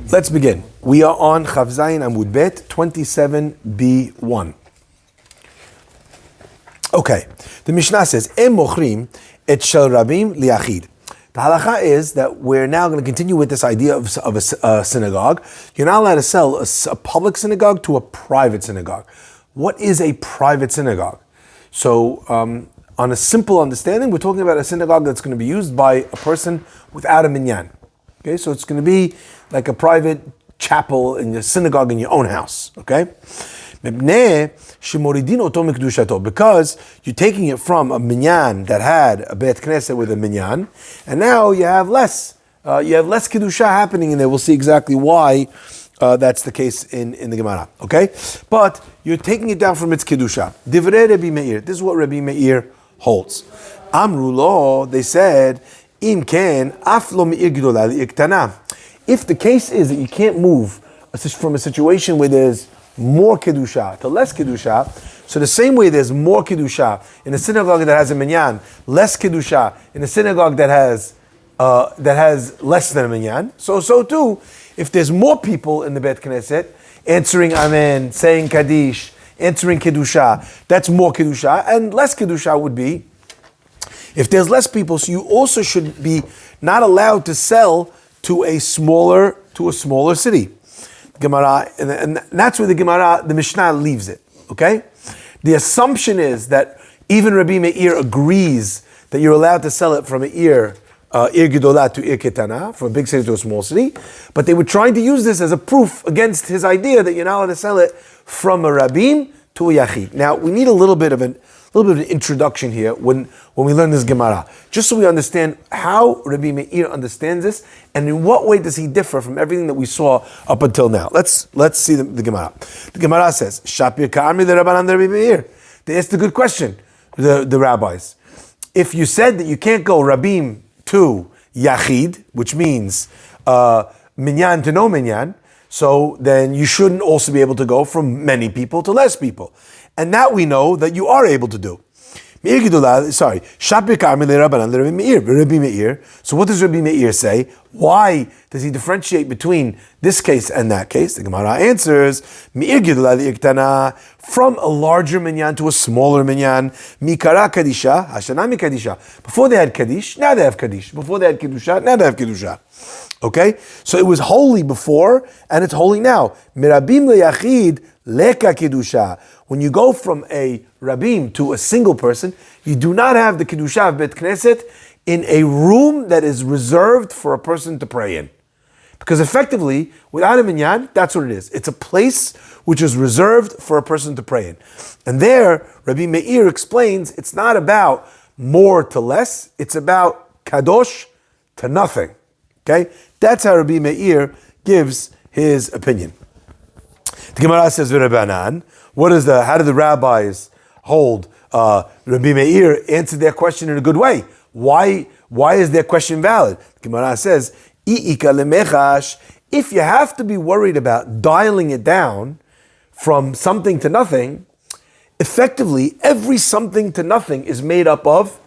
Let's begin. We are on Chav Zayin Amud Bet 27b1. Okay, the Mishnah says, Em mochrim et shel rabim liachid. The halacha is that we're now going to continue with this idea of a synagogue. You're not allowed to sell a public synagogue to a private synagogue. What is a private synagogue? So, on a simple understanding, we're talking about a synagogue that's going to be used by a person without a minyan. Okay, so it's going to be like a private chapel in your synagogue in your own house. Okay, because you're taking it from a minyan that had a bet knesset with a minyan, and now you have less kedusha happening in there. We'll see exactly why that's the case in the Gemara. Okay, but you're taking it down from its kedusha. Divrei Rabbi Meir. This is what Rabbi Meir holds. Amru lo, they said, im ken af lo meir gedola li'iktana. If the case is that you can't move from a situation where there's more kedusha to less kedusha, so the same way there's more kedusha in a synagogue that has a minyan, less kedusha in a synagogue that has less than a minyan. So too, if there's more people in the Bet Knesset answering Amen, saying Kaddish, answering kedusha, that's more kedusha, and less kedusha would be if there's less people. So you also should be not allowed to sell to a smaller city. Gemara, and that's where the Mishnah leaves it. Okay, the assumption is that even Rabbi Meir agrees that you're allowed to sell it from an ir gedola to ir ketana, from a big city to a small city, but they were trying to use this as a proof against his idea that you're not allowed to sell it from a rabim to a yachid. Now we need a little bit of an introduction here when we learn this Gemara, just so we understand how Rabbi Meir understands this, and in what way does he differ from everything that we saw up until now. Let's see the Gemara. The Gemara says, Shapir ka'ami l'Rabbanan Rabbi Meir. They asked a good question, the rabbis. If you said that you can't go rabim to yachid, which means minyan to no minyan, so then you shouldn't also be able to go from many people to less people. And that we know that you are able to do. Rabbi Meir. So what does Rabbi Meir say? Why does he differentiate between this case and that case? The Gemara answers, from a larger minyan to a smaller minyan. Mikara kadisha, hashanami kadisha. Before they had kaddish, now they have kaddish. Before they had kedusha, now they have kedusha. Okay? So it was holy before, and it's holy now. Mirabim leyachid leka kedusha. When you go from a rabim to a single person, you do not have the kedusha of Bet Knesset in a room that is reserved for a person to pray in. Because effectively, without a minyan, that's what it is. It's a place which is reserved for a person to pray in. And there, Rabbi Meir explains, it's not about more to less, it's about kadosh to nothing. Okay? That's how Rabbi Meir gives his opinion. The Gemara says, V'Rabbanan, how do the rabbis hold? Rabbi Meir answered their question in a good way. Why is their question valid? The Gemara says, if you have to be worried about dialing it down from something to nothing, effectively every something to nothing is made up of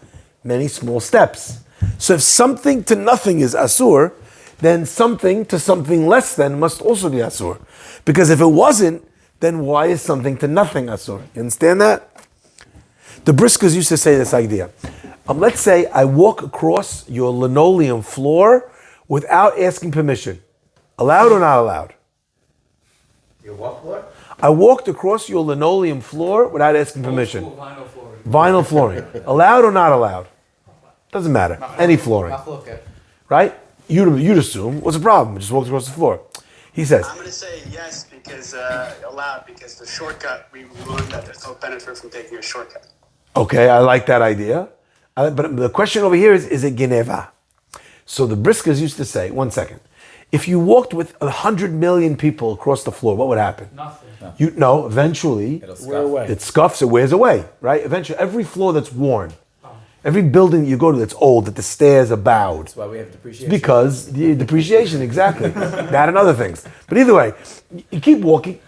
many small steps. So if something to nothing is asur, then something to something less than must also be asur. Because if it wasn't, then why is something to nothing asur? You understand that? The Briskers used to say this idea. Let's say I walk across your linoleum floor without asking permission. Allowed or not allowed? Your what floor? I walked across your linoleum floor without asking permission. Vinyl flooring. Vinyl flooring. Allowed or not allowed? Doesn't matter. Any flooring. Right? You'd assume, what's the problem? I just walked across the floor. He says, I'm going to say yes because allowed, because the shortcut, we learned that there's no benefit from taking a shortcut. Okay, I like that idea. But the question over here is it geneva? So the Briskers used to say, 1 second, if you walked with 100 million people across the floor, what would happen? Nothing. Eventually, it scuffs, it wears away, right? Eventually, every floor that's worn, every building you go to that's old, that the stairs are bowed. That's why we have depreciation. Because the depreciation, exactly. That and other things. But either way, you keep walking.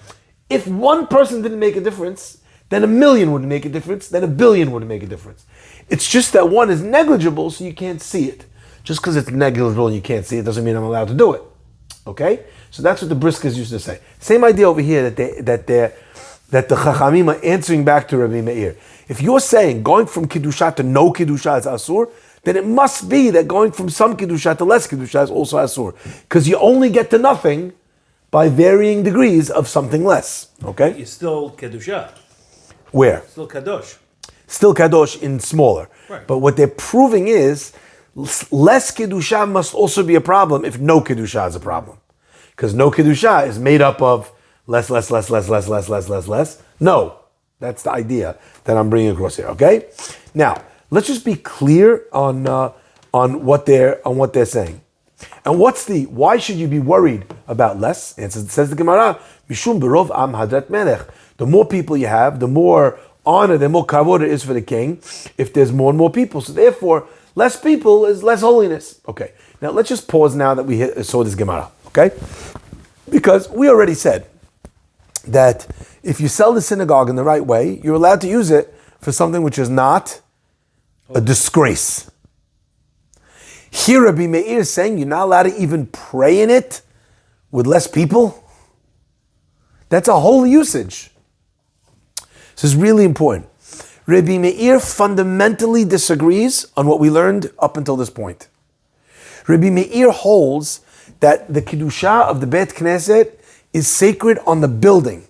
If one person didn't make a difference, then 1 million would make a difference, then 1 billion would make a difference. It's just that one is negligible, so you can't see it. Just because it's negligible and you can't see it doesn't mean I'm allowed to do it. Okay, so that's what the Briskas used to say. Same idea over here that the Chachamim are answering back to Rabbi Meir. If you're saying going from Kiddusha to no Kiddusha is Asur, then it must be that going from some Kiddusha to less Kiddusha is also Asur. Because you only get to nothing by varying degrees of something less. Okay? It's still Kedusha. Where? Still Kadosh. Still Kadosh in smaller. Right. But what they're proving is less Kiddusha must also be a problem if no Kiddusha is a problem. Because no Kiddusha is made up of less. No. That's the idea that I'm bringing across here, okay? Now, let's just be clear on what they're saying. And why should you be worried about less? And it says the Gemara, Mishum berov am hadrat melech. The more people you have, the more honor, the more kavod it is for the king if there's more and more people. So therefore, less people is less holiness. Okay, now let's just pause now that we saw this Gemara, okay? Because we already said that if you sell the synagogue in the right way, you're allowed to use it for something which is not a disgrace. Here Rabbi Meir is saying you're not allowed to even pray in it with less people. That's a holy usage. This is really important. Rabbi Meir fundamentally disagrees on what we learned up until this point. Rabbi Meir holds that the Kiddusha of the Beit Knesset is sacred on the building.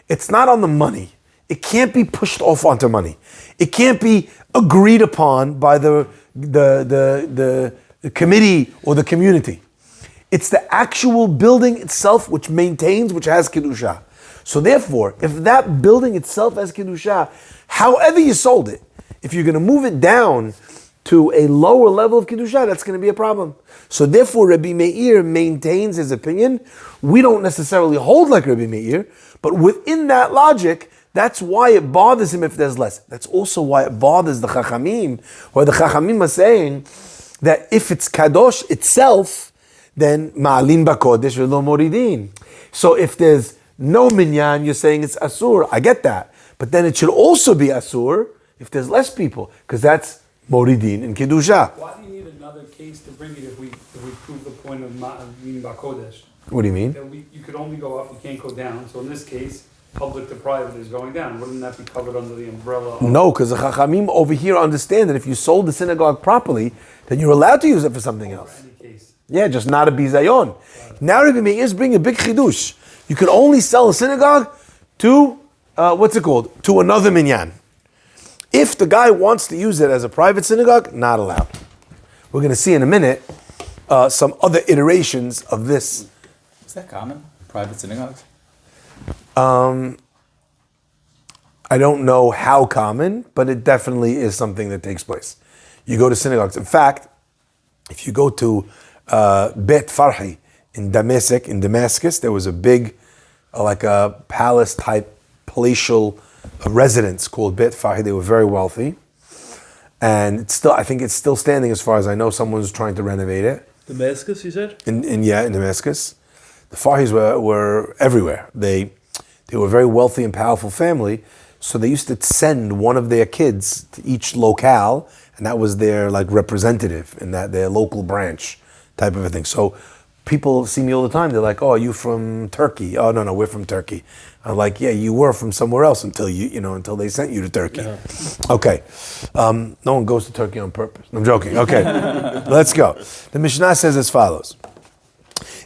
It's not on the money. It can't be pushed off onto money. It can't be agreed upon by the committee or the community. It's the actual building itself which has Kiddusha. So therefore, if that building itself has Kiddusha, however you sold it, if you're going to move it down to a lower level of Kiddusha, that's going to be a problem. So therefore, Rabbi Meir maintains his opinion. We don't necessarily hold like Rabbi Meir, but within that logic, that's why it bothers him if there's less. That's also why it bothers the Chachamim, where the Chachamim are saying that if it's Kadosh itself, then Ma'alin Bakodesh v'lo moridin. So if there's no minyan, you're saying it's Asur. I get that. But then it should also be Asur if there's less people, because that's Moridin and Kedusha. Why do you need another case to bring it if we prove the point of Ma'alin Bakodesh? What do you mean? That you could only go up, you can't go down. So in this case, public to private is going down. Wouldn't that be covered under the umbrella of... No, because the Chachamim over here understand that if you sold the synagogue properly, then you're allowed to use it for something else. Any case? Yeah, just not a bizayon. Now Rabbi Meir is bringing a big chidush. You can only sell a synagogue to, to another minyan. If the guy wants to use it as a private synagogue, not allowed. We're going to see in a minute some other iterations of this. Is that common? Private synagogues? I don't know how common, but it definitely is something that takes place. You go to synagogues. In fact, if you go to Bet Farhi in Damascus, there was a big, like a palace-type palatial residence called Bet Farhi. They were very wealthy. And I think it's still standing as far as I know. Someone's trying to renovate it. Damascus, you said? In Damascus. The Farhis were everywhere. They were a very wealthy and powerful family, so they used to send one of their kids to each locale, and that was their like representative in their local branch type of a thing. So people see me all the time. They're like, "Oh, are you from Turkey?" "Oh, no, we're from Turkey." I'm like, "Yeah, you were from somewhere else until until they sent you to Turkey." Uh-huh. Okay, no one goes to Turkey on purpose. I'm joking. Okay, let's go. The Mishnah says as follows.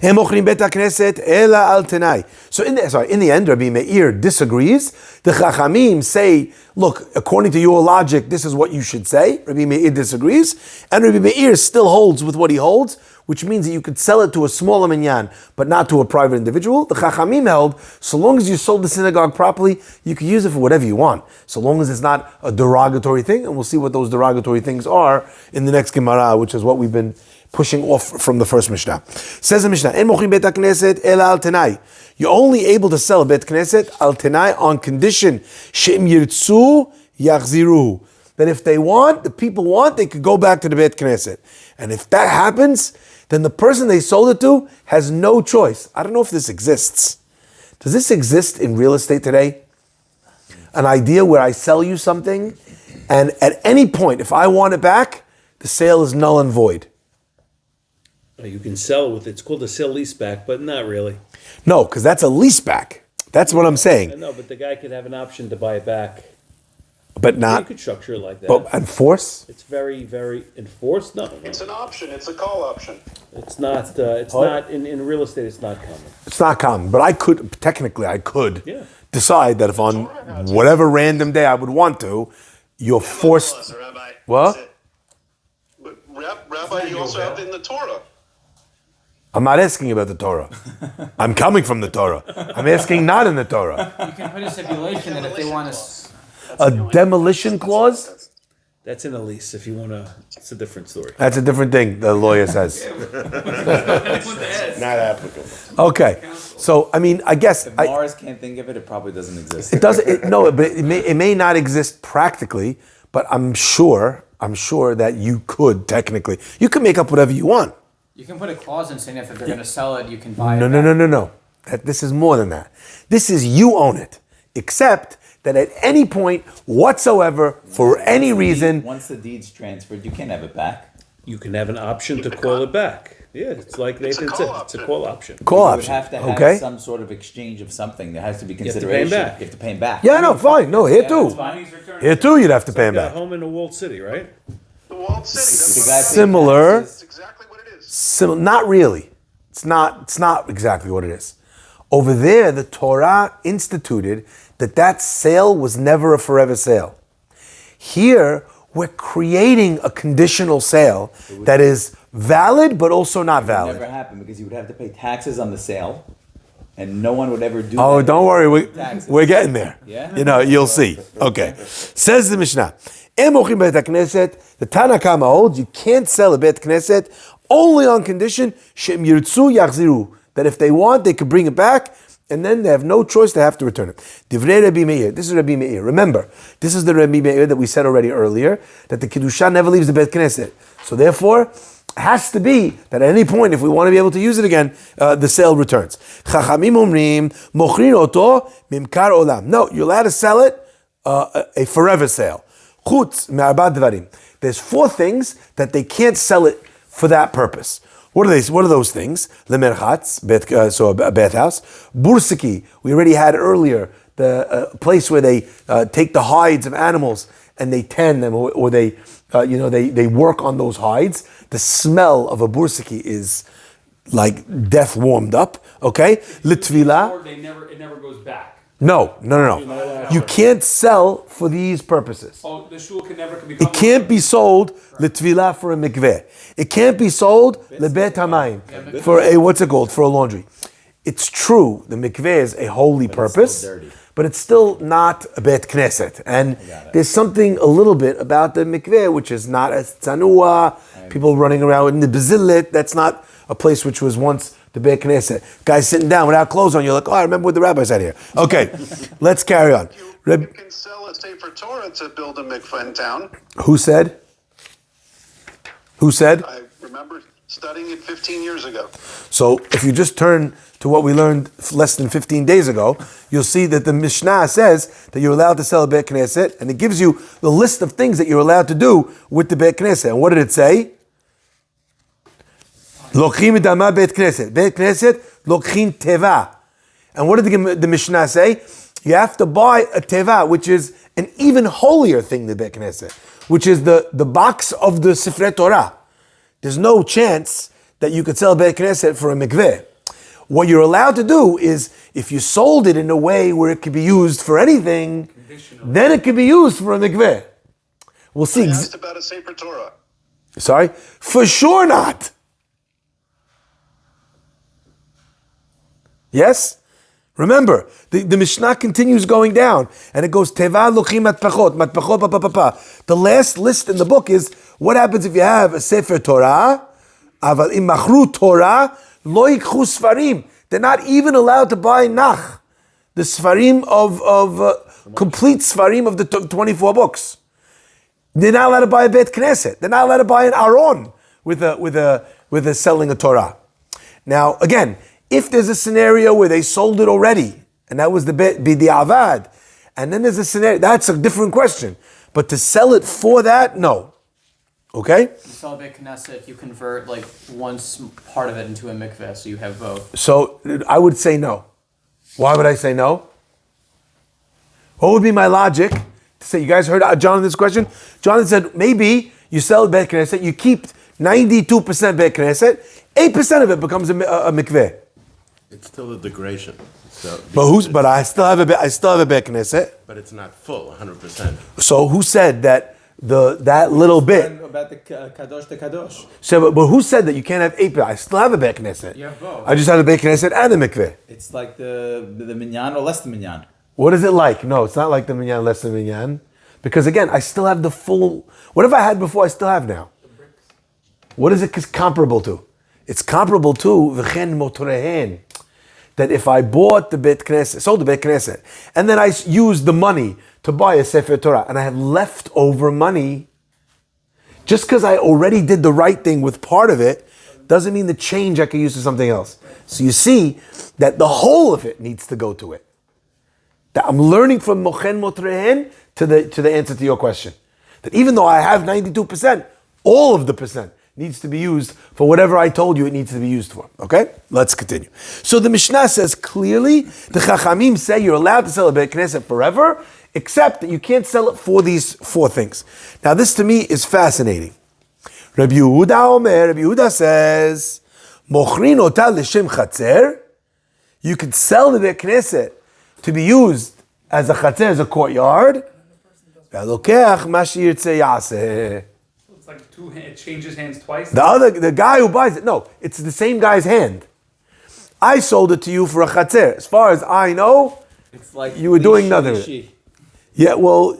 So in the end, Rabbi Meir disagrees. The Chachamim say, look, according to your logic, this is what you should say. Rabbi Meir disagrees. And Rabbi Meir still holds with what he holds, which means that you could sell it to a smaller minyan, but not to a private individual. The Chachamim held, so long as you sold the synagogue properly, you can use it for whatever you want, so long as it's not a derogatory thing. And we'll see what those derogatory things are in the next Gemara, which is what we've been pushing off from the first Mishnah. Says the Mishnah, En mochrim bet knesset ela al tenai. You're only able to sell a bet knesset al tenai on condition she'im yirtzu yachziruhu. That if the people want, they could go back to the bet knesset. And if that happens, then the person they sold it to has no choice. I don't know if this exists. Does this exist in real estate today? An idea where I sell you something, and at any point, if I want it back, the sale is null and void. You can sell with, it's called a sale leaseback, but not really. No, because that's a leaseback. That's what I'm I saying. know, but the guy could have an option to buy it back. But You not, could structure it like that. but enforce? It's very, very enforced. No, It's an option, it's a call option. it's not. It's not in real estate. It's not common. It's not common, but I could, technically, I could Yeah. decide that if on whatever random day I would want to, you're forced. Plus, Rabbi, What? that's it. But Rabbi, you also have in the Torah. I'm not asking about the Torah. I'm coming from the Torah. I'm asking not in the Torah. You can put a stipulation that if they want to. A demolition clause? That's in a lease. If you want to, it's a different story. That's a different thing, the lawyer says. Not applicable. Okay. So, I mean, I guess. If Mars can't think of it, it probably doesn't exist. It doesn't. No, but it may not exist practically. But I'm sure that you could technically. You could make up whatever you want. You can put a clause in saying if they're going to sell it, you can buy it. No. This is more than that. This is you own it, except that at any point whatsoever, for any reason, Once the deed's transferred, you can't have it back. You can have an option to call it back. Yeah, it's like Nathan said. It's a call option. call You would option. have to have Okay. some sort of exchange of something. There has to be have to pay 'em consideration. back. You have to pay him back. Yeah, no, fine. No, here too. Money's returned. Here too, you'd have to pay him Got a back. home in a walled city, right? The walled city, that's The what guy it paid is. Similar. taxes. That's exactly what it is. Not really. It's not exactly what it is. Over there, the Torah instituted that sale was never a forever sale. Here, we're creating a conditional sale that is valid but also not It would never valid. happen because you would have to pay taxes on the sale, and no one would ever do Oh, that. don't worry, Taxes. we're getting there. Yeah? You know, you'll see. Okay. Says the Mishnah, "Em mochim beit hakneset," the Tana Kama holds you can't sell a beit knesset only on condition she'em yirtzu yachziru, that if they want, they could bring it back, and then they have no choice, they have to return it. Divrei Rabbi Meir. This is Rabbi Meir. Remember, this is the Rabbi Meir that we said already earlier, that the Kiddusha never leaves the Beit Knesset. So therefore, it has to be that at any point, if we want to be able to use it again, the sale returns. Chachamim omrim, mochrin oto mimkar olam. No, you're allowed to sell it, a forever sale. Chutz me'arba dvarim. There's 4 things that they can't sell it for that purpose. What are they? What are those things? Lemerchatz, so a bathhouse. Bursiki, we already had earlier, the place where they take the hides of animals and they tan them, or they, they work on those hides. The smell of a bursiki is like death warmed up. Okay, litvila. Or it never goes back. No. You can't sell for these purposes. Oh, the shul can never become. It can't be sold letvila for a mikveh. It can't be sold lebet hamayim for a for a laundry. It's true, the mikveh is a holy purpose, still dirty. but it's still not a bet knesset. And there's something a little bit about the mikveh which is not as tzanua. People running around in the bazilit. That's not a place which was once the Bet Knesset. Guys sitting down without clothes on. You're like, oh, I remember what the rabbi said here. Okay, let's carry on. You can sell a Sefer Torah to build a mikveh in town. Who said? Who said? I remember studying it 15 years ago. So if you just turn to what we learned less than 15 days ago, you'll see that the Mishnah says that you're allowed to sell a Bet Knesset, and it gives you the list of things that you're allowed to do with the Bet Knesset. And what did it say? Lochim idama Bet Knesset. Bet Knesset, lochim teva. And what did the Mishnah say? You have to buy a teva, which is an even holier thing than Bet Knesset, which is the box of the Sifrei Torah. There's no chance that you could sell Bet Knesset for a mikveh. What you're allowed to do is, if you sold it in a way where it could be used for anything, then it could be used for a mikveh. We'll see. I asked about a Sefer Torah. Sorry? For sure not. Yes? Remember, the Mishnah continues going down, and it goes, Teva lochim matpachot, matpachot pa pa pa pa. The last list in the book is, what happens if you have a Sefer Torah, aval im machru Torah, lo yikchu sfarim. They're not even allowed to buy nach, the sfarim of complete sfarim of the 24 books. They're not allowed to buy a Bet Knesset. They're not allowed to buy an Aron with a selling a Torah. Now, again, if there's a scenario where they sold it already, and that was the B'di'avad, and then there's a scenario, that's a different question. But to sell it for that, no. Okay? You sell a Beit Knesset, you convert like part of it into a mikveh, so you have both. So I would say no. Why would I say no? What would be my logic to say? You guys heard Jonathan's question? Jonathan said maybe you sell Beit Knesset, you keep 92% Beit Knesset, 8% of it becomes a mikveh. It's still a degradation. So, But I still have a Beit Knesset. but it's not full, 100%. So who said that that little bit? About the kadosh to kadosh. So, but who said that you can't have 8%? I still have a Beit Knesset. You have both. I just have a Beit Knesset and a mikveh. It's like the minyan or less than minyan. What is it like? No, it's not like the minyan, less than minyan. Because again, I still have the full, whatever I had before, I still have now. What is it comparable to? It's comparable to v'chen motorehen. That if I bought the Beit Knesset, sold the Beit Knesset, and then I used the money to buy a Sefer Torah, and I have leftover money, just because I already did the right thing with part of it, doesn't mean the change I can use to something else. So you see that the whole of it needs to go to it. That I'm learning from Mochen Motrehen to the answer to your question. That even though I have 92%, all of the percent needs to be used for whatever I told you it needs to be used for. Okay? Let's continue. So the Mishnah says clearly, the Chachamim say you're allowed to sell a Beit Knesset forever, except that you can't sell it for these four things. Now this to me is fascinating. Rabbi Yehuda says, Mochrin ota l'shem chatzer, you could sell the Beit Knesset to be used as a chatzer, as a courtyard. V'alokeach ma sheyirtzeh yaseh. It's like it changes hands twice. The guy who buys it, no, it's the same guy's hand. I sold it to you for a chatzer. As far as I know, It's like you were doing nothing. lishi. Yeah, well,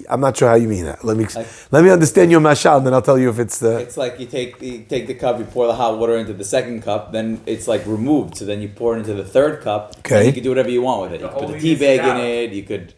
I'm not sure how you mean that. Let me understand your mashal, and then I'll tell you if it's the. It's like you take the cup, you pour the hot water into the second cup, then it's like removed. So then you pour it into the third cup. Okay. And you can do whatever you want with it. You The can put a holiness tea bag is out. in it. You could.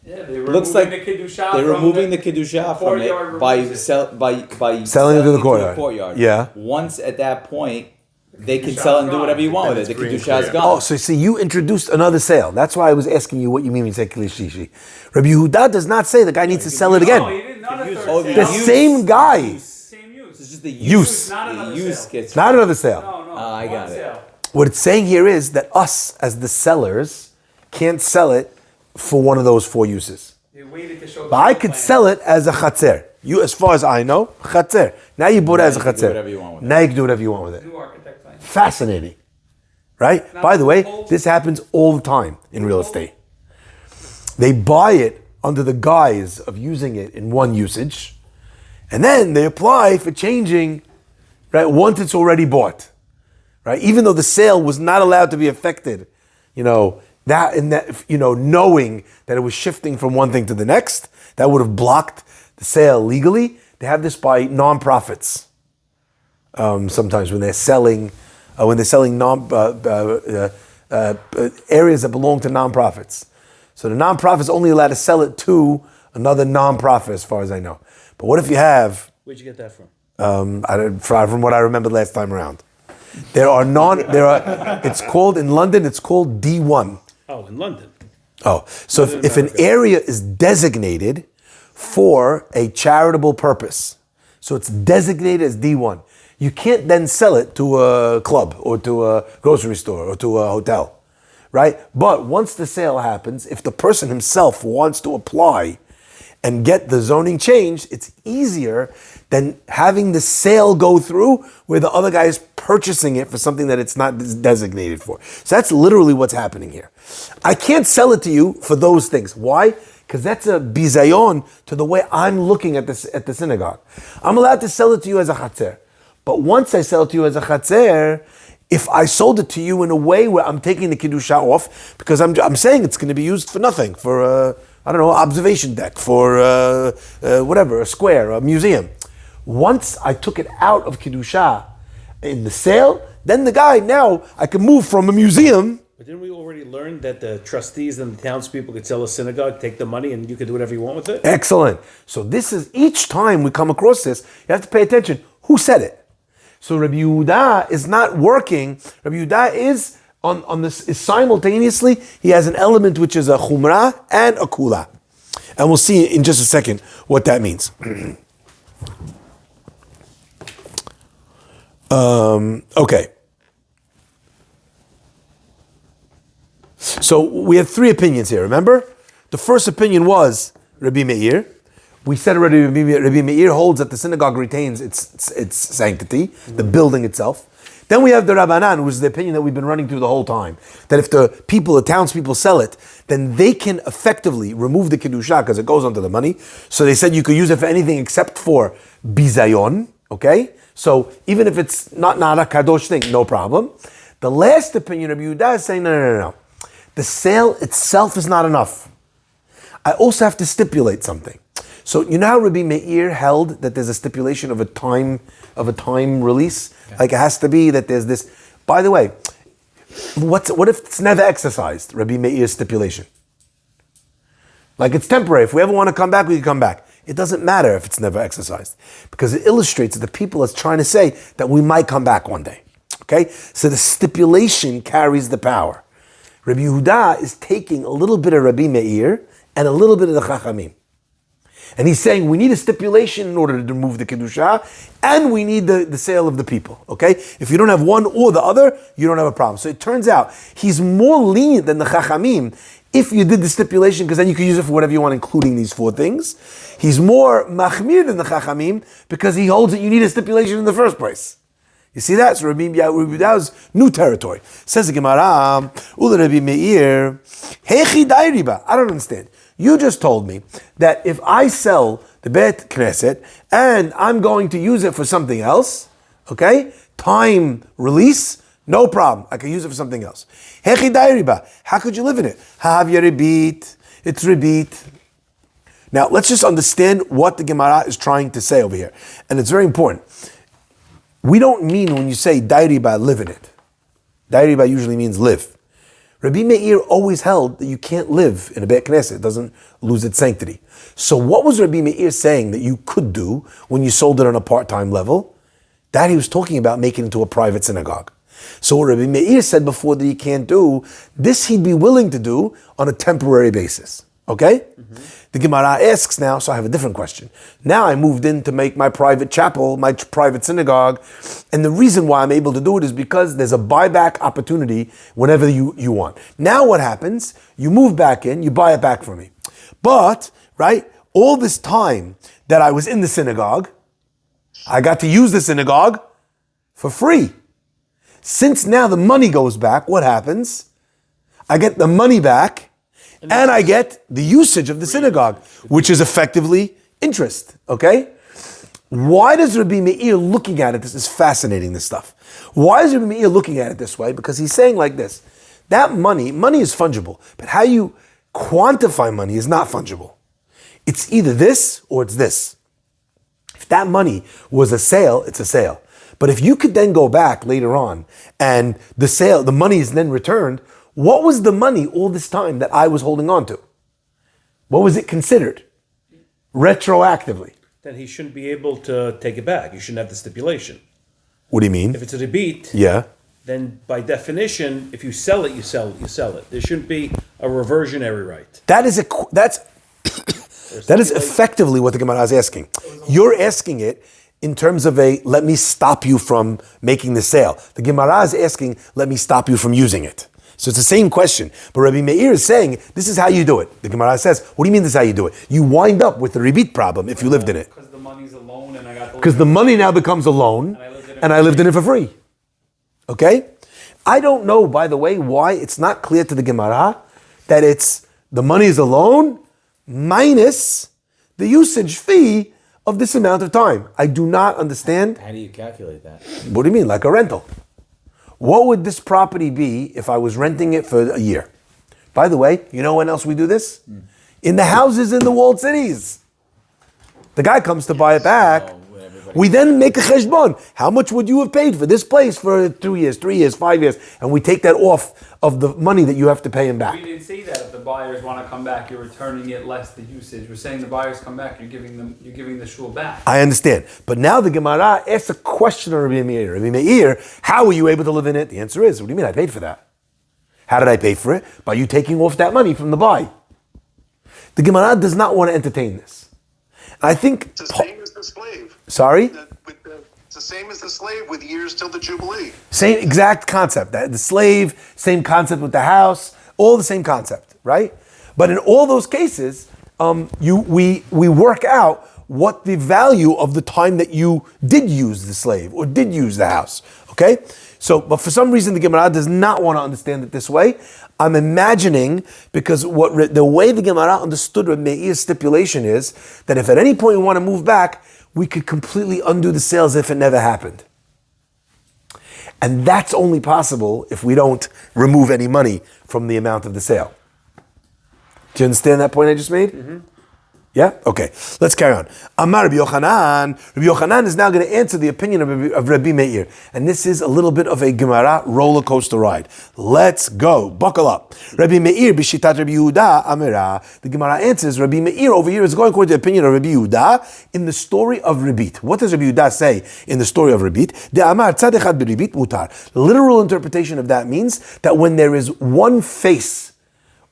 Yeah, they're removing Looks like the Kedusha they're from removing the kedusha from courtyard it by removes it. by Selling it to the courtyard. Yeah. Once at that point, they can Kedusha's sell and do gone. whatever you want with it. The Then it's kedusha is green gone. Oh, so see, you introduced another sale. That's why I was asking you what you mean when you say klishishi. Rabbi Yehuda does not say the guy needs to sell it No, again. he didn't. Not a third Oh, sale. The use. same guy. Same use. It's just the Use. Not The another use sale. gets Not another sale. No, I one got it. sale. What it's saying here is that us, as the sellers, can't sell it for one of those four uses. They waited to show the But I floor could plan. sell it as a chatzer. You, as far as I know, chatzer. Now you bought it as a you can do chatzer. whatever you want with it. Now you can do whatever you want with it. New architect plan. Fascinating. Right? Now, By the way, hold- this happens all the time in real estate. They buy it under the guise of using it in one usage, and then they apply for changing, right, once it's already bought. Right? Even though the sale was not allowed to be affected, knowing that it was shifting from one thing to the next, that would have blocked the sale legally. They have this by nonprofits. Sometimes when they're selling areas that belong to nonprofits. So the nonprofit's only allowed to sell it to another nonprofit, as far as I know. But what if you have, Where'd you get that from? from what I remember last time around, it's called, in London, it's called D1. Oh, in London. Oh, so if an area is designated for a charitable purpose, so it's designated as D1, you can't then sell it to a club or to a grocery store or to a hotel, right? But once the sale happens, if the person himself wants to apply and get the zoning changed, it's easier than having the sale go through where the other guy is purchasing it for something that it's not designated for. So that's literally what's happening here. I can't sell it to you for those things. Why? Because that's a bizayon to the way I'm looking at this at the synagogue. I'm allowed to sell it to you as a chatzer. But once I sell it to you as a chatzer, if I sold it to you in a way where I'm taking the kedusha off, because I'm saying it's going to be used for nothing, for observation deck, for whatever, a square, a museum. Once I took it out of kedusha in the sale, then the guy, now I can move from a museum. But didn't we already learn that the trustees and the townspeople could sell a synagogue, take the money, and you could do whatever you want with it? Excellent. So this is, each time we come across this, you have to pay attention. Who said it? So Rabbi Yehuda is not working. Rabbi Yehuda is on this, is simultaneously, he has an element which is a chumrah and a kula. And we'll see in just a second what that means. Okay. So we have three opinions here, remember? The first opinion was Rabbi Meir. We said already Rabbi Meir holds that the synagogue retains its sanctity, the building itself. Then we have the Rabbanan, which is the opinion that we've been running through the whole time. That if the townspeople sell it, then they can effectively remove the Kedusha because it goes onto the money. So they said you could use it for anything except for bizayon, okay? So even if it's not a kadosh thing, no problem. The last opinion of Yehuda is saying, no. The sale itself is not enough. I also have to stipulate something. So you know how Rabbi Meir held that there's a stipulation of a time release? Okay. Like it has to be that there's this. By the way, what if it's never exercised? Rabbi Meir's stipulation. Like it's temporary. If we ever want to come back, we can come back. It doesn't matter if it's never exercised because it illustrates that the people is trying to say that we might come back one day. Okay, so the stipulation carries the power. Rabbi Yehuda is taking a little bit of Rabbi Meir and a little bit of the Chachamim. And he's saying we need a stipulation in order to remove the Kedusha, and we need the sale of the people, okay? If you don't have one or the other, you don't have a problem. So it turns out he's more lenient than the Chachamim if you did the stipulation, because then you can use it for whatever you want, including these four things. He's more machmir than the Chachamim because he holds that you need a stipulation in the first place. You see that? So Rabbi Yehuda's new territory. Says the Gemara, Ula Rabbi Meir, Hechi dai riba. I don't understand. You just told me that if I sell the Bet Knesset and I'm going to use it for something else, okay, time release, no problem. I can use it for something else. Hechi dai riba. How could you live in it? Hav yeribit. It's ribit. Now let's just understand what the Gemara is trying to say over here, and it's very important. We don't mean when you say dai riba, live in it. Dai riba usually means live. Rabbi Meir always held that you can't live in a Beit Knesset. It doesn't lose its sanctity. So what was Rabbi Meir saying that you could do when you sold it on a part-time level? That he was talking about making it into a private synagogue. So what Rabbi Meir said before that he can't do, this he'd be willing to do on a temporary basis. Okay? Mm-hmm. The Gemara asks now, so I have a different question. Now I moved in to make my private chapel, my private synagogue, and the reason why I'm able to do it is because there's a buyback opportunity whenever you want. Now what happens? You move back in, you buy it back from me. But, right, all this time that I was in the synagogue, I got to use the synagogue for free. Since now the money goes back, what happens? I get the money back, and I get the usage of the synagogue, which is effectively interest, okay? Why does Rabbi Meir looking at it, this is fascinating, this stuff. Why is Rabbi Meir looking at it this way? Because he's saying like this, that money is fungible, but how you quantify money is not fungible. It's either this or it's this. If that money was a sale, it's a sale. But if you could then go back later on and the money is then returned, what was the money all this time that I was holding on to? What was it considered? Retroactively. Then he shouldn't be able to take it back. You shouldn't have the stipulation. What do you mean? If it's a rebate, yeah, then by definition, if you sell it, you sell it. There shouldn't be a reversionary right. that is effectively what the Gemara is asking. You're asking it in terms of let me stop you from making the sale. The Gemara is asking, let me stop you from using it. So it's the same question. But Rabbi Meir is saying, this is how you do it. The Gemara says, what do you mean this is how you do it? You wind up with the ribit problem if you lived in it. Because the money's a loan and I got because the money now becomes a loan and I lived in it for free. Okay? I don't know, by the way, why it's not clear to the Gemara that the money is a loan minus the usage fee of this amount of time. I do not understand. How do you calculate that? What do you mean? Like a rental. What would this property be if I was renting it for a year? By the way, you know when else we do this? In the houses in the walled cities. The guy comes to buy it back. We then make a cheshbon. How much would you have paid for this place for 2 years, 3 years, 5 years? And we take that off of the money that you have to pay him back. We didn't say that if the buyers want to come back, you're returning it less the usage. We're saying the buyers come back, you're giving the shul back. I understand. But now the Gemara asks a question of Rabbi Meir. Rabbi Meir, how were you able to live in it? The answer is, what do you mean I paid for that? How did I pay for it? By you taking off that money from the buy. The Gemara does not want to entertain this. I think... So saying this the slave. Sorry? It's the same as the slave with years till the Jubilee. Same exact concept. The slave, same concept with the house, all the same concept, right? But in all those cases, we work out what the value of the time that you did use the slave or did use the house, okay? So, but for some reason the Gemara does not want to understand it this way. I'm imagining, because the way the Gemara understood Reb Meir's stipulation is that if at any point we want to move back, we could completely undo the sale as if it never happened. And that's only possible if we don't remove any money from the amount of the sale. Do you understand that point I just made? Mm-hmm. Yeah? Okay. Let's carry on. Amar Rabbi Yochanan. Rabbi Yochanan is now going to answer the opinion of Rabbi Meir. And this is a little bit of a Gemara roller coaster ride. Let's go. Buckle up. Rabbi Meir b'shitat Rabbi Yehuda amira. The Gemara answers, Rabbi Meir over here is going according to the opinion of Rabbi Yehuda in the story of Ribit. What does Rabbi Yehuda say in the story of Ribit? De amar tzad echad b'ribit mutar. Literal interpretation of that means that when there is one face,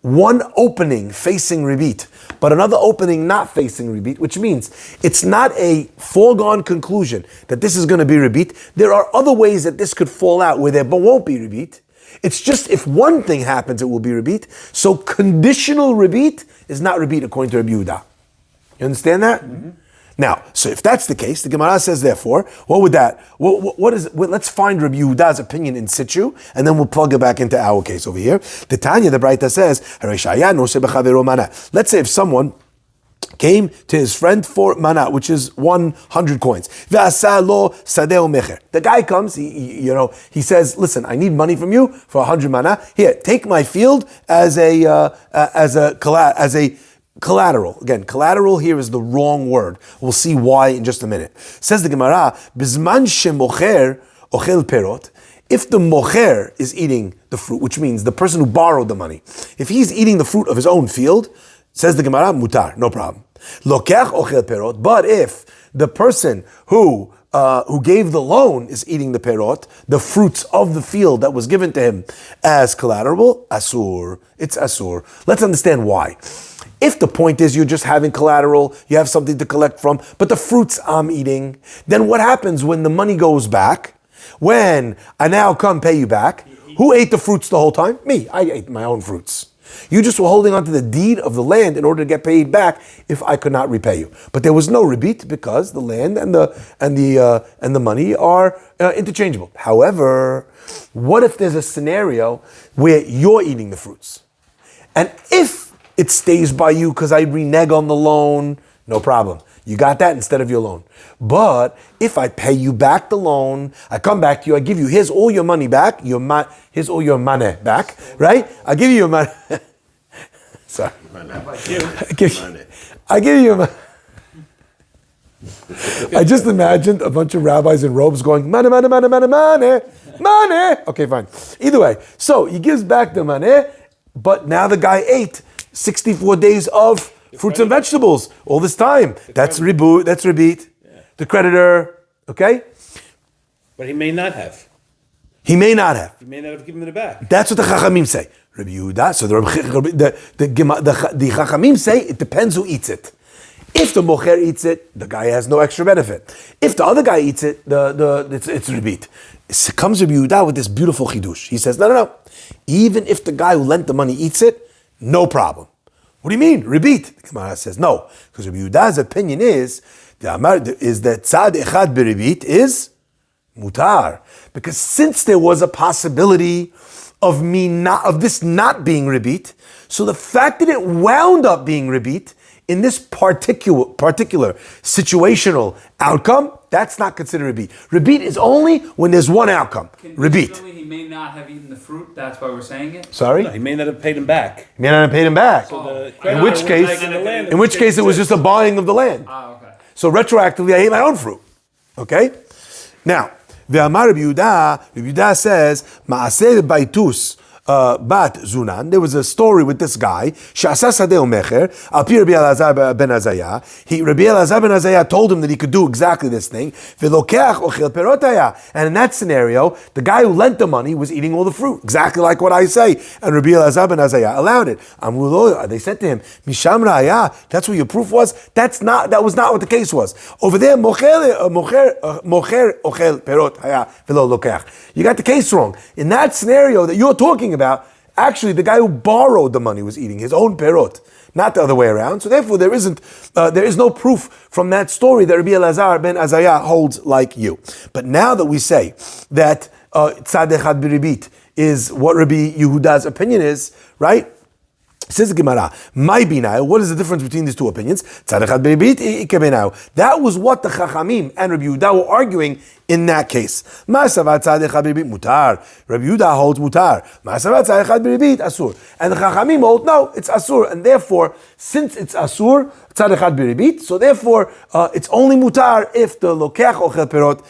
one opening facing Ribit, but another opening not facing Ribit, which means it's not a foregone conclusion that this is going to be Ribit. There are other ways that this could fall out where there won't be Ribit. It's just if one thing happens, it will be Ribit. So conditional Ribit is not Ribit according to Rabbi Yehuda. You understand that? Mm-hmm. Now, so if that's the case, the Gemara says, therefore, what would that? Let's find Rabbi Yehuda's opinion in situ, and then we'll plug it back into our case over here. The Tanya, the Braita says, let's say if someone came to his friend for mana, which is 100 coins. The guy comes, he says, listen, I need money from you for 100 mana. Here, take my field as a collateral. Again, collateral here is the wrong word. We'll see why in just a minute. Says the Gemara, Bizman shemocher ochel perot. If the mocher is eating the fruit, which means the person who borrowed the money, if he's eating the fruit of his own field, says the Gemara, mutar, no problem. Lokech ochel perot. But if the person who gave the loan is eating the perot, the fruits of the field that was given to him as collateral, asur. It's asur. Let's understand why. If the point is you're just having collateral, you have something to collect from, but the fruits I'm eating, then what happens when the money goes back? When I now come pay you back, who ate the fruits the whole time? Me. I ate my own fruits. You just were holding on to the deed of the land in order to get paid back if I could not repay you. But there was no rebit because the land and the money are interchangeable. However, what if there's a scenario where you're eating the fruits? And if it stays by you because I renege on the loan, no problem. You got that instead of your loan. But if I pay you back the loan, I come back to you, I give you here's all your money back, here's all your money back, right? I give you your money. Sorry. I give you your money. I just imagined a bunch of rabbis in robes going, money, money, money, money, money, money. Okay, fine. Either way, so he gives back the money, but now the guy ate 64 days of fruits and vegetables all this time. That's ribit. Yeah. The creditor, okay? But he may not have. He may not have. He may not have given it back. That's what the Chachamim say. Rabbi Yehuda, so the Chachamim say it depends who eats it. If the mocher eats it, the guy has no extra benefit. If the other guy eats it, it's ribit. It comes Rabbi Yehuda with this beautiful chidush. He says, no. Even if the guy who lent the money eats it, no problem. What do you mean? Ribit. The Gemara says no. Because Rabbi Yehuda's opinion is that tzad echad beribit is mutar. Because since there was a possibility of this not being ribit, so the fact that it wound up being ribit in this particular situational outcome, that's not considered ribit. Ribit is only when there's one outcome. Ribit. He may not have eaten the fruit, that's why we're saying it? Sorry? No, he may not have paid him back. He may not have paid him back. So in which case it was just a buying of the land. Okay. So retroactively, I ate my own fruit. Okay? Now, Ve'amar Rabbi Yehuda says, Ma'aseh baitus bat Zunan. There was a story with this guy. Sha'asa sadeh u'mecher. Al pi Rabbi Elazar ben Azaya. Rabbi Elazar ben Azaya told him that he could do exactly this thing. V'lokeach ochel perot haya. And in that scenario, the guy who lent the money was eating all the fruit, exactly like what I say. And Rabbi Elazar ben Azaya allowed it. They said to him, Misham ra'aya. That's what your proof was. That was not what the case was. Over there, mocher ochel perot haya v'lo lokeach. You got the case wrong. In that scenario that you're talking about, actually the guy who borrowed the money was eating his own perot, not the other way around. So therefore, there is no proof from that story that Rabbi Elazar ben Azaya holds like you. But now that we say that tzad echad biribit is what Rabbi Yehuda's opinion is, right? Says the Gemara, my binai, what is the difference between these two opinions? That was what the Chachamim and Rabbi Yehuda were arguing in that case. Mutar. Rabbi Yehuda holds mutar. Asur. And the Chachamim hold, no, it's asur. And therefore, since it's asur, tzad echad biribit, so therefore, it's only mutar if the lokeach ochel perot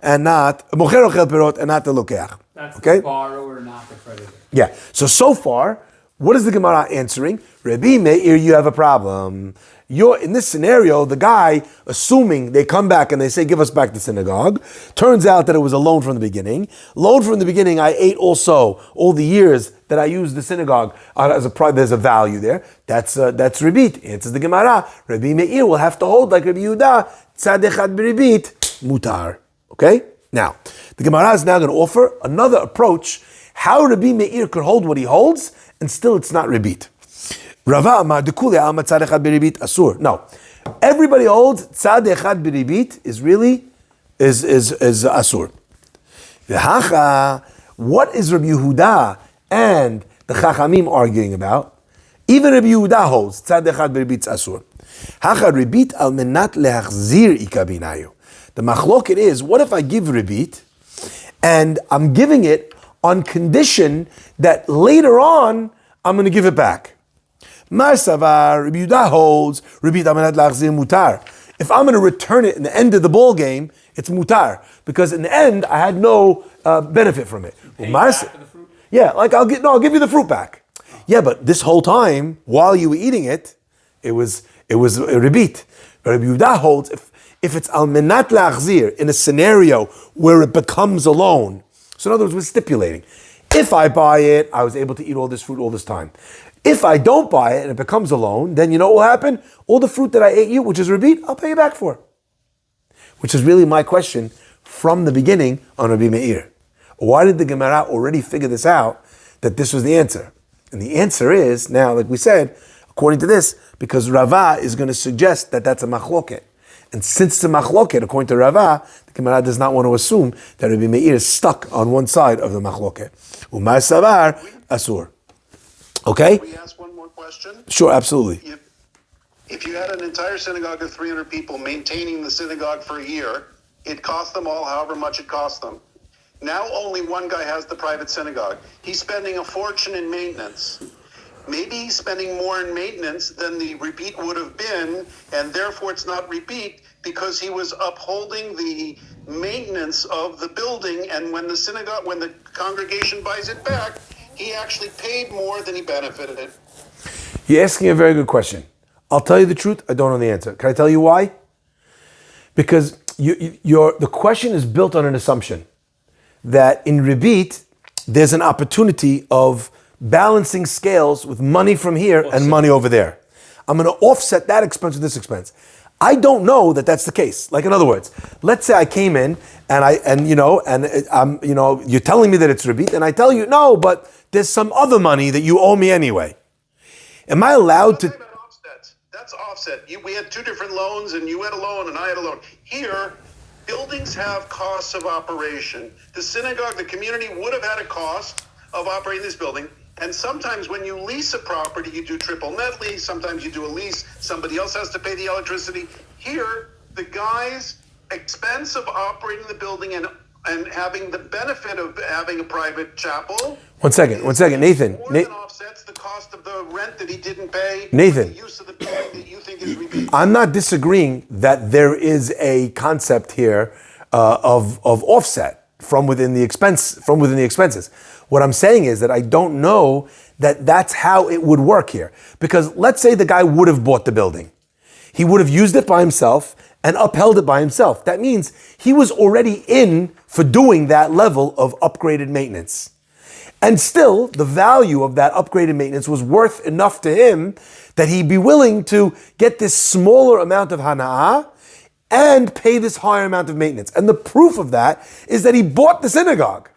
and not, mocher ochel perot and not the lokeach. That's okay? the borrower, not the creditor. Yeah. So far, what is the Gemara answering? Rabbi Meir, you have a problem. In this scenario, the guy, assuming they come back and they say, give us back the synagogue, turns out that it was a loan from the beginning. Loan from the beginning, I ate also all the years that I used the synagogue as there's a value there. That's ribit. Answers the Gemara. Rabbi Meir will have to hold like Rabbi Yehuda, tzad echad biribit, mutar. Okay? Now, the Gemara is now going to offer another approach how Rabbi Meir could hold what he holds, and still it's not ribit. Rava amar dekule alma tzad echad biribit asur. No, everybody holds tzad echad biribit is asur. V'hacha, what is Rabbi Yehuda and the Chachamim arguing about? Even Rabbi Yehuda holds tzad echad biribit asur. Hacha ribit al menat lehachzir ikabinayu. The machloket is, what if I give ribit and I'm giving it on condition that later on, I'm going to give it back. Mar savar, Rabbi Yehuda holds, Ribit amenat lachzir mutar. If I'm going to return it in the end of the ball game, it's mutar. Because in the end, I had no benefit from it. Yeah, like I'll give you the fruit back. Yeah, but this whole time, while you were eating it, it was a ribit. Rabbi Yehuda holds, if it's al menat lachzir, in a scenario where it becomes a loan. So in other words, we're stipulating. If I buy it, I was able to eat all this fruit all this time. If I don't buy it and it becomes a loan, then you know what will happen? All the fruit that I ate you, which is ribit, I'll pay you back for. Which is really my question from the beginning on Rabbi Meir. Why did the Gemara already figure this out, that this was the answer? And the answer is, now, like we said, according to this, because Rava is going to suggest that that's a machloket. And since it's a machloket, according to Rava, the Gemara does not want to assume that Rabbi Meir is stuck on one side of the machloket. Umar savar asur. Okay? Can we ask one more question? Sure, absolutely. If you had an entire synagogue of 300 people maintaining the synagogue for a year, it cost them all however much it cost them. Now only one guy has the private synagogue. He's spending a fortune in maintenance. Maybe he's spending more in maintenance than the repeat would have been, and therefore it's not repeat because he was upholding the maintenance of the building, and when the congregation buys it back, he actually paid more than he benefited. You're asking a very good question. I'll tell you the truth, I don't know the answer. Can I tell you why? Because the question is built on an assumption that in Ribit, there's an opportunity of balancing scales with money from here and money over there. I'm going to offset that expense with this expense. I don't know that that's the case. Like in other words, let's say I came in and you're telling me that it's Ribit, and I tell you no, but there's some other money that you owe me anyway. Am I allowed to? That's offset. We had two different loans, and you had a loan, and I had a loan. Here, buildings have costs of operation. The synagogue, the community would have had a cost of operating this building. And sometimes when you lease a property, you do triple net lease. Sometimes you do a lease. Somebody else has to pay the electricity. Here, the guy's expense of operating the building and having the benefit of having a private chapel. One second, Nathan. More than offsets the cost of the rent that he didn't pay. Nathan. The use of the building that you think is repeat. I'm not disagreeing that there is a concept here of offset from within the expenses. What I'm saying is that I don't know that that's how it would work here. Because let's say the guy would have bought the building. He would have used it by himself and upheld it by himself. That means he was already in for doing that level of upgraded maintenance. And still, the value of that upgraded maintenance was worth enough to him that he'd be willing to get this smaller amount of hana'ah and pay this higher amount of maintenance. And the proof of that is that he bought the synagogue.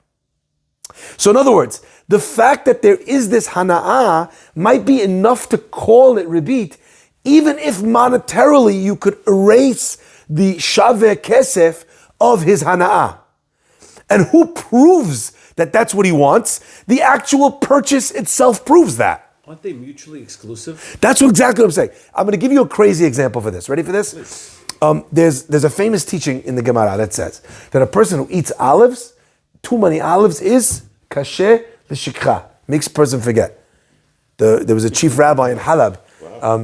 So in other words, the fact that there is this hana'ah might be enough to call it ribit, even if monetarily you could erase the shaveh kesef of his hana'ah. And who proves that that's what he wants? The actual purchase itself proves that. Aren't they mutually exclusive? That's exactly what I'm saying. I'm going to give you a crazy example for this. Ready for this? There's a famous teaching in the Gemara that says that a person who eats olives, too many olives, is kasher l'shikha, makes a person forget. There was a chief rabbi in Halab.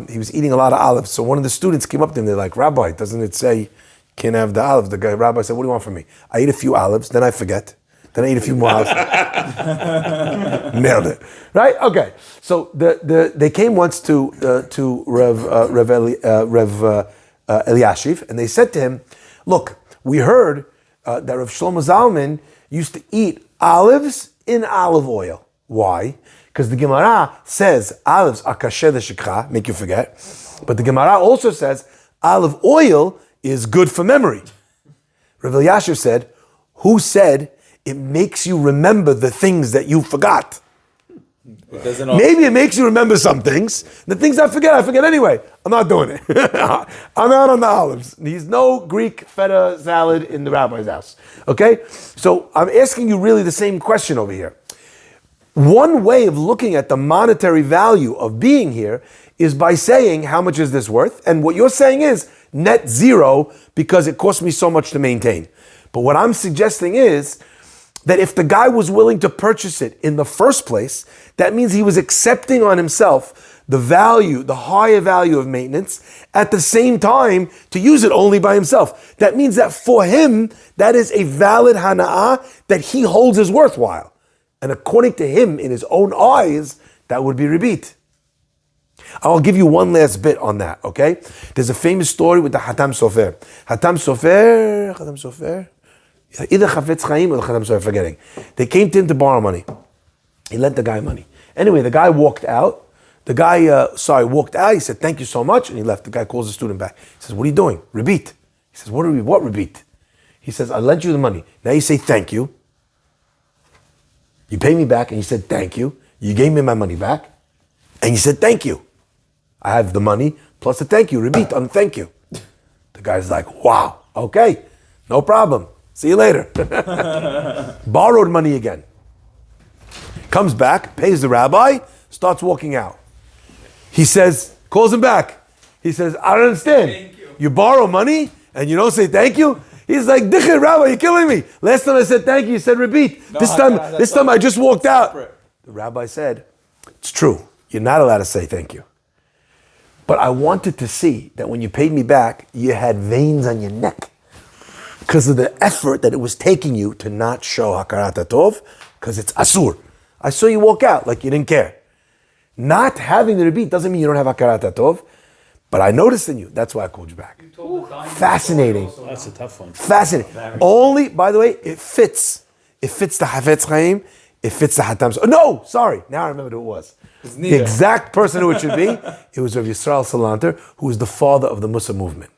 He was eating a lot of olives. So one of the students came up to him. They're like, Rabbi, doesn't it say you can't have the olives? The rabbi said, what do you want from me? I eat a few olives, then I forget. Then I eat a few more olives. Nailed it. Right? Okay. So they came once to Rev Eliashiv, and they said to him, look, we heard that Rav Shlomo Zalman used to eat olives in olive oil. Why? Because the Gemara says olives are kasher l'shikha, make you forget. But the Gemara also says olive oil is good for memory. Rav Eliashiv said, who said it makes you remember the things that you forgot? Maybe it makes you remember some things. The things I forget anyway. I'm not doing it. I'm out on the olives. There's no Greek feta salad in the rabbi's house. Okay? So I'm asking you really the same question over here. One way of looking at the monetary value of being here is by saying, how much is this worth? And what you're saying is net zero because it cost me so much to maintain. But what I'm suggesting is that if the guy was willing to purchase it in the first place, that means he was accepting on himself the value, the higher value of maintenance, at the same time to use it only by himself. That means that for him, that is a valid hana'ah that he holds as worthwhile. And according to him, in his own eyes, that would be ribit. I'll give you one last bit on that, okay? There's a famous story with the Hatam Sofer. Hatam Sofer, either Chafetz Chaim or the Hatam Sofer, forgetting. They came to him to borrow money. He lent the guy money. Anyway, the guy walked out. The guy, walked out. He said, thank you so much. And he left. The guy calls the student back. He says, what are you doing? Ribit. He says, what ribit? He says, I lent you the money. Now you say thank you. You pay me back and you said thank you. You gave me my money back and you said thank you. I have the money plus a thank you, ribit on thank you. The guy's like, wow, okay, no problem. See you later. Borrowed money again. Comes back, pays the rabbi, starts walking out. He says, calls him back. He says, I don't understand. You borrow money and you don't say thank you? He's like, Dichir, Rabbi, you're killing me. Last time I said thank you, you said repeat. No, this time I just walked out. The rabbi said, it's true. You're not allowed to say thank you. But I wanted to see that when you paid me back, you had veins on your neck because of the effort that it was taking you to not show hakarat hatov, because it's asur. I saw you walk out like you didn't care. Not having the repeat doesn't mean you don't have hakarat hatov. But I noticed in you. That's why I called you back. Fascinating. That's a tough one. Fascinating. Only, by the way, it fits. It fits the Hafetz Chaim. It fits the Hatam. Oh, no, sorry. Now I remember who it was. The exact person who it should be. It was Rav Yisrael Salanter, who was the father of the Musa movement.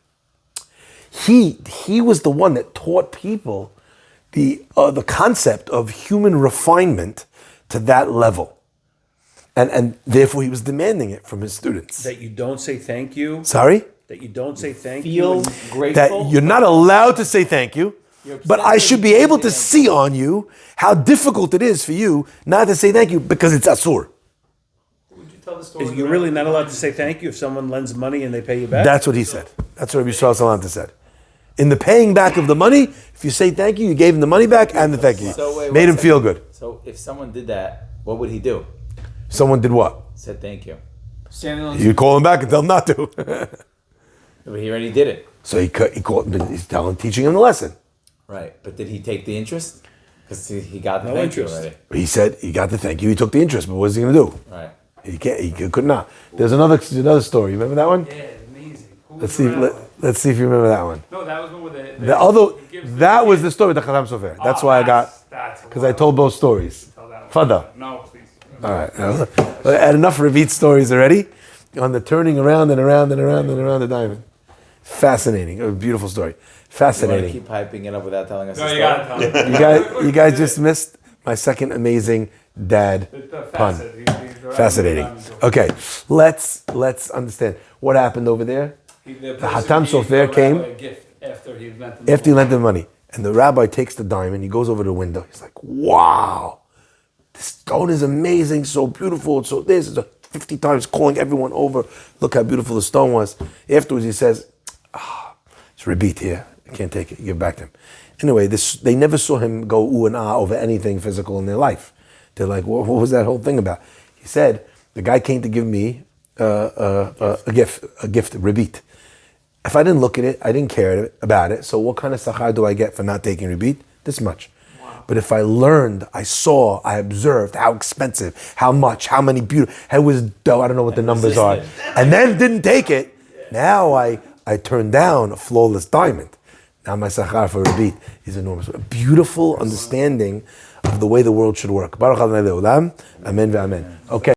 He was the one that taught people the concept of human refinement to that level. And therefore he was demanding it from his students. That you don't say thank you. Sorry? That you don't say thank Feel you. grateful. That you're not allowed to say thank you, but I should be able to see on you how difficult it is for you not to say thank you because it's asur. Would you tell the story? You're really not allowed to say thank you if someone lends money and they pay you back? That's what he said. That's what Rabbi Yisrael Salanta said. In the paying back of the money, if you say thank you, you gave him the money back and the thank you. Made him feel good. So if someone did that, what would he do? Someone did what? Said thank you. You call him back and tell him not to. But he already did it. So he called. He's teaching him the lesson. Right, but did he take the interest? Because he got the No thank you interest. already. He said he got the thank you. He took the interest, but what's he going to do? Right. He can't. He could not. There's another story. You remember that one? Yeah, amazing. Who Let's was see. the rabbi? Let's see if you remember that one. No, that was one with the. The other. he gives That was the gift. story with the Chazam Sofer. That's Oh, why I got. that's Because I told both stories. Tell that one. Further. No, please. All right. I had enough repeat stories already on the turning around and around and around and around the diamond. Fascinating. A beautiful story. You want to Fascinating. keep hyping it up without telling us No, the you story? gotta tell him. You guys just missed my second amazing dad The pun. facet. Fascinating. Okay, let's understand what happened over there. The Hatam Sofer came a gift after he lent him. after he lent the money, and the rabbi takes the diamond. He goes over to the window. He's like, "Wow, this stone is amazing, so beautiful. So this is 50 times calling everyone over. Look how beautiful the stone was." Afterwards, he says, "It's repeat here. I can't take it. Give it back to him." Anyway, they never saw him go ooh and ah over anything physical in their life. They're like, what was that whole thing about? He said, the guy came to give me a gift, rebit. If I didn't look at it, I didn't care about it. So what kind of sachar do I get for not taking rebit? This much. Wow. But if I learned, I saw, I observed how expensive, how much, how many beautiful, how it was dough, I don't know what the numbers are, and then didn't take it, now I turned down a flawless diamond. Now my sachar for rebit is enormous. A beautiful understanding of the way the world should work. Baruch Adonai Le'olam. Amen ve'amen. Okay.